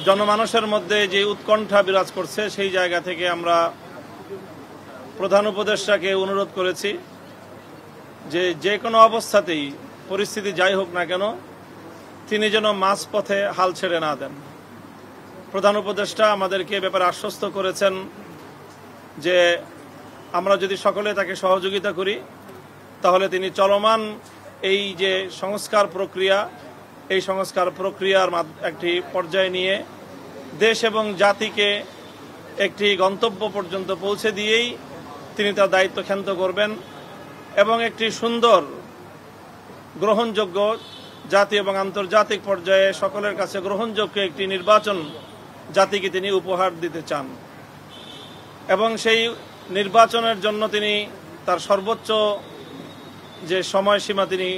জনমানুষের মধ্যে যে উৎকণ্ঠা বিরাজ করছে সেই জায়গা থেকে আমরা প্রধান উপদেষ্টাকে অনুরোধ করেছি যে কোনো অবস্থাতেই পরিস্থিতি যাই হোক না কেন তিনি যেন মাঝপথে হাল ছেড়ে না দেন। প্রধান উপদেষ্টা আমাদেরকে ব্যাপারে আশ্বস্ত করেছেন যে আমরা যদি সকলে তাকে সহযোগিতা করি তাহলে তিনি চলমান এই যে সংস্কার প্রক্রিয়া, এই সংস্কার প্রক্রিয়ার একটি পর্যায়ে নিয়ে দেশ এবং জাতিকে একটি গন্তব্য পর্যন্ত পৌঁছে দিয়েই তিনি তার দায়িত্ব ক্ষান্ত করবেন এবং একটি সুন্দর গ্রহণযোগ্য জাতীয় এবং আন্তর্জাতিক পর্যায়ে সকলের কাছে গ্রহণযোগ্য একটি নির্বাচন জাতিকে তিনি উপহার দিতে চান এবং সেই নির্বাচনের জন্য তিনি তার সর্বোচ্চ যে সময়সীমা তিনি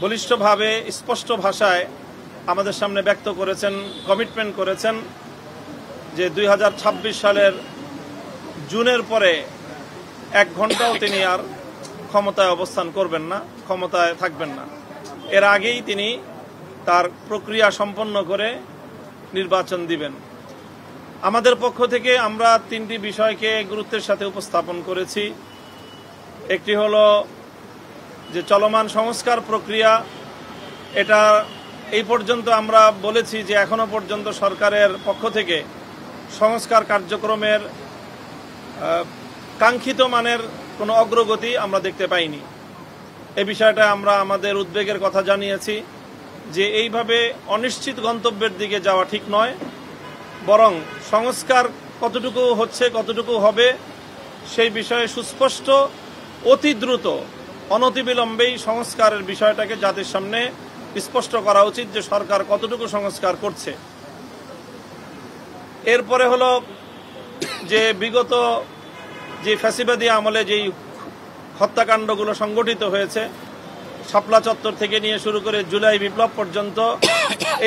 বলিষ্ঠভাবে স্পষ্ট ভাষায় আমাদের সামনে ব্যক্ত করেছেন, কমিটমেন্ট করেছেন যে 2026 সালের জুনের পরে 1 ঘন্টাও তিনি আর ক্ষমতায় অবস্থান করবেন না, ক্ষমতায় থাকবেন না। এর আগেই তিনি তার প্রক্রিয়া সম্পন্ন করে নির্বাচন দিবেন। আমাদের পক্ষ থেকে আমরা 3টি বিষয়কে গুরুত্বের সাথে উপস্থাপন করেছি। একটি হলো যে চলমান সংস্কার প্রক্রিয়া, এটা এই পর্যন্ত আমরা বলেছি যে এখনো পর্যন্ত সরকারের পক্ষ থেকে সংস্কার কার্যক্রমের কাঙ্ক্ষিত মানের কোনো অগ্রগতি আমরা দেখতে পাইনি। এই বিষয়টা আমরা আমাদের উদ্বেগের কথা জানিয়েছি যে এইভাবে অনিশ্চিত গন্তব্যের দিকে যাওয়া ঠিক নয়, বরং সংস্কার কতটুকু হচ্ছে, কতটুকু হবে সেই বিষয়ে সুস্পষ্ট, অতি দ্রুত, অনতিবিলম্বেই সংস্কারের বিষয়টাকে জাতির সামনে স্পষ্ট করা উচিত যে সরকার কতটুকু সংস্কার করছে। এরপরে হলো যে বিগত যে ফ্যাসিবাদী আমলে যেই হত্যাকাণ্ডগুলো সংগঠিত হয়েছে, শাপলা চত্বর থেকে নিয়ে শুরু করে জুলাই বিপ্লব পর্যন্ত,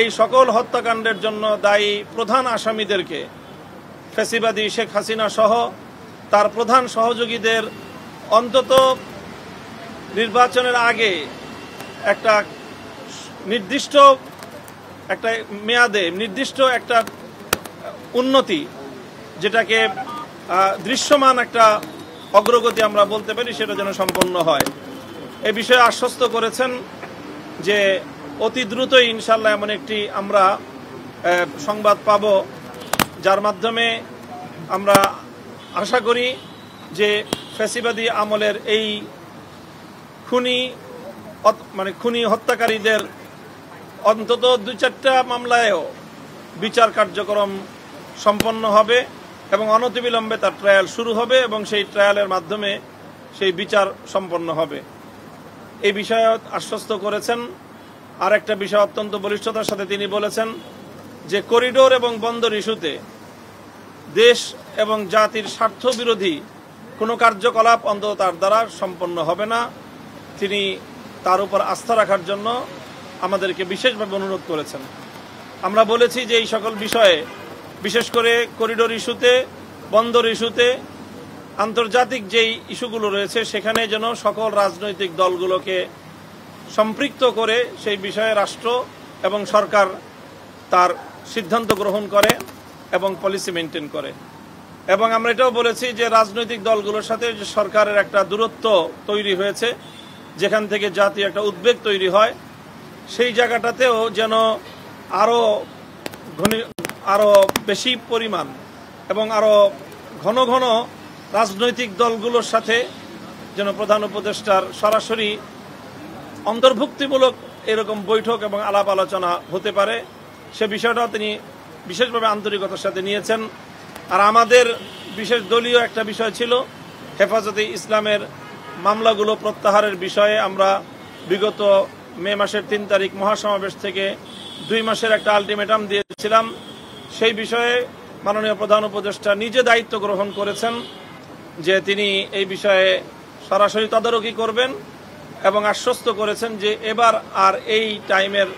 এই সকল হত্যাকাণ্ডের জন্য দায়ী প্রধান আসামিদেরকে, ফ্যাসিবাদী শেখ হাসিনা সহ তার প্রধান সহযোগীদের অন্তত নির্বাচনের আগে একটা নির্দিষ্ট একটা মেয়াদে নির্দিষ্ট একটা উন্নতি, যেটাকে দৃশ্যমান একটা অগ্রগতি আমরা বলতে পারি, সেটা যেন সম্পন্ন হয়। এ বিষয়ে আশ্বস্ত করেছেন যে অতি দ্রুতই ইনশাল্লাহ এমন একটি আমরা সংবাদ পাব যার মাধ্যমে আমরা আশা করি যে ফ্যাসিবাদী আমলের এই খুনি হত্যাকারীদের অন্তত 2-4টা মামলায়ও বিচার কার্যক্রম সম্পন্ন হবে এবং অনতিবিলম্বে তার ট্রায়াল শুরু হবে এবং সেই ট্রায়ালের মাধ্যমে সেই বিচার সম্পন্ন হবে। এই বিষয়ে আশ্বস্ত করেছেন। আর একটা বিষয় অত্যন্ত বলিষ্ঠতার সাথে তিনি বলেছেন যে করিডোর এবং বন্দর ইস্যুতে দেশ এবং জাতির স্বার্থ বিরোধী কোনো কার্যকলাপ অন্তত তার দ্বারা সম্পন্ন হবে না। তিনি তার উপর আস্থা রাখার জন্য আমাদেরকে বিশেষভাবে অনুরোধ করেছেন। আমরা বলেছি যে এই সকল বিষয়ে, বিশেষ করে করিডোর ইস্যুতে, বন্দর ইস্যুতে, আন্তর্জাতিক যেই ইস্যুগুলো রয়েছে সেখানে যেন সকল রাজনৈতিক দলগুলোকে সম্পৃক্ত করে সেই বিষয়ে রাষ্ট্র এবং সরকার তার সিদ্ধান্ত গ্রহণ করে এবং পলিসি মেনটেন করে। এবং আমরা এটাও বলেছি যে রাজনৈতিক দলগুলোর সাথে যে সরকারের একটা দূরত্ব তৈরি হয়েছে, যেখান থেকে জাতীয় একটা উদ্বেগ তৈরি হয়, সেই জায়গাটাতেও যেন আরো বেশি পরিমাণ এবং আরো ঘন ঘন রাজনৈতিক দলগুলোর সাথে যেন প্রধান উপদেষ্টার সরাসরি অন্তর্ভুক্তিমূলক এরকম বৈঠক এবং আলাপ আলোচনা হতে পারে, সে বিষয়টাও তিনি বিশেষভাবে আন্তরিকতার সাথে নিয়েছেন। আর আমাদের বিশেষ দলীয় একটা বিষয় ছিল হেফাজতে ইসলামের মামলাগুলো প্রত্যাহারের বিষয়ে। আমরা বিগত মে মাসের 3 তারিখ মহাসমাবেশ থেকে 2 মাসের একটা আলটিমেটাম দিয়েছিলাম। সেই বিষয়ে মাননীয় প্রধান উপদেষ্টা নিজে দায়িত্ব গ্রহণ করেছেন যে তিনি এই বিষয়ে সরাসরি তদারকি করবেন এবং আশ্বস্ত করেছেন যে এবার আর এই টাইমের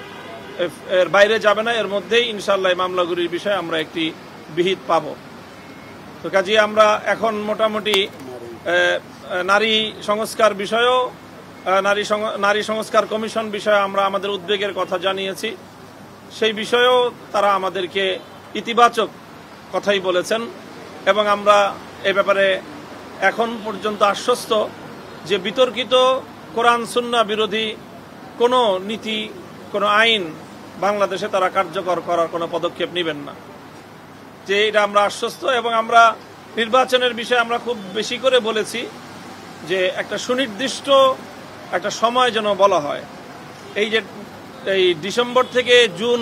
বাইরে যাবে না, এর মধ্যেই ইনশাআল্লাহ মামলাগুলির বিষয়ে আমরা একটি বিহিত পাব। তো কাজে আমরা এখন মোটামুটি নারী সংস্কার বিষয়েও নারী সংস্কার কমিশন বিষয়ে আমরা আমাদের উদ্বেগের কথা জানিয়েছি সেই বিষয়েও তারা আমাদেরকে ইতিবাচক কথাই বলেছেন এবং আমরা এ ব্যাপারে এখন পর্যন্ত আশ্বস্ত যে বিতর্কিত কোরআন সুন্নাহ বিরোধী কোনো নীতি, কোনো আইন বাংলাদেশে তারা কার্যকর করার কোনো পদক্ষেপ নেবেন না, যে এটা আমরা আশ্বস্ত। এবং আমরা নির্বাচনের বিষয়ে আমরা খুব বেশি করে বলেছি যে একটা সুনির্দিষ্ট একটা সময় যেন বলা হয়। এই যে এই ডিসেম্বর থেকে জুন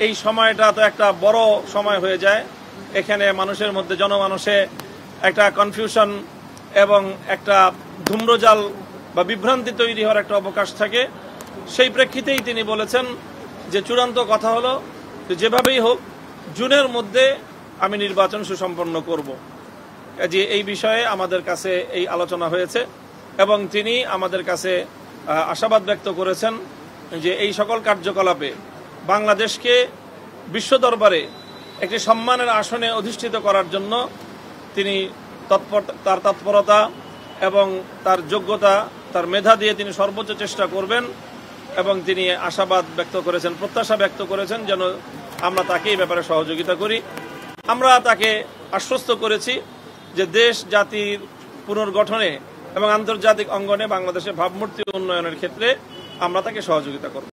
এই সময়টা তো একটা বড় সময় হয়ে যায়, এখানে মানুষের মধ্যে জনমানসে একটা কনফিউশন এবং একটা ধূম্রজাল বা বিভ্রান্তি তৈরি হওয়ার একটা অবকাশ থাকে। সেই প্রেক্ষিতেই তিনি বলেছেন যে চূড়ান্ত কথা হলো যেভাবেই হোক জুনের মধ্যে আমি নির্বাচন সুসম্পন্ন করব। যে এই বিষয়ে আমাদের কাছে এই আলোচনা হয়েছে এবং তিনি আমাদের কাছে আশাবাদ ব্যক্ত করেছেন যে এই সকল কার্যকলাপে বাংলাদেশকে বিশ্ব দরবারে একটি সম্মানের আসনে অধিষ্ঠিত করার জন্য তিনি তার তৎপরতা এবং তার যোগ্যতা, তার মেধা দিয়ে তিনি সর্বোচ্চ চেষ্টা করবেন এবং তিনি আশাবাদ ব্যক্ত করেছেন, প্রত্যাশা ব্যক্ত করেছেন যেন আমরা তাকে এই ব্যাপারে সহযোগিতা করি। আমরা তাকে আশ্বস্ত করেছি যে দেশ জাতির পুনর্গঠনে এবং আন্তর্জাতিক অঙ্গনে বাংলাদেশের ভাবমূর্তি উন্নয়নের ক্ষেত্রে আমরা তাকে সহযোগিতা করব।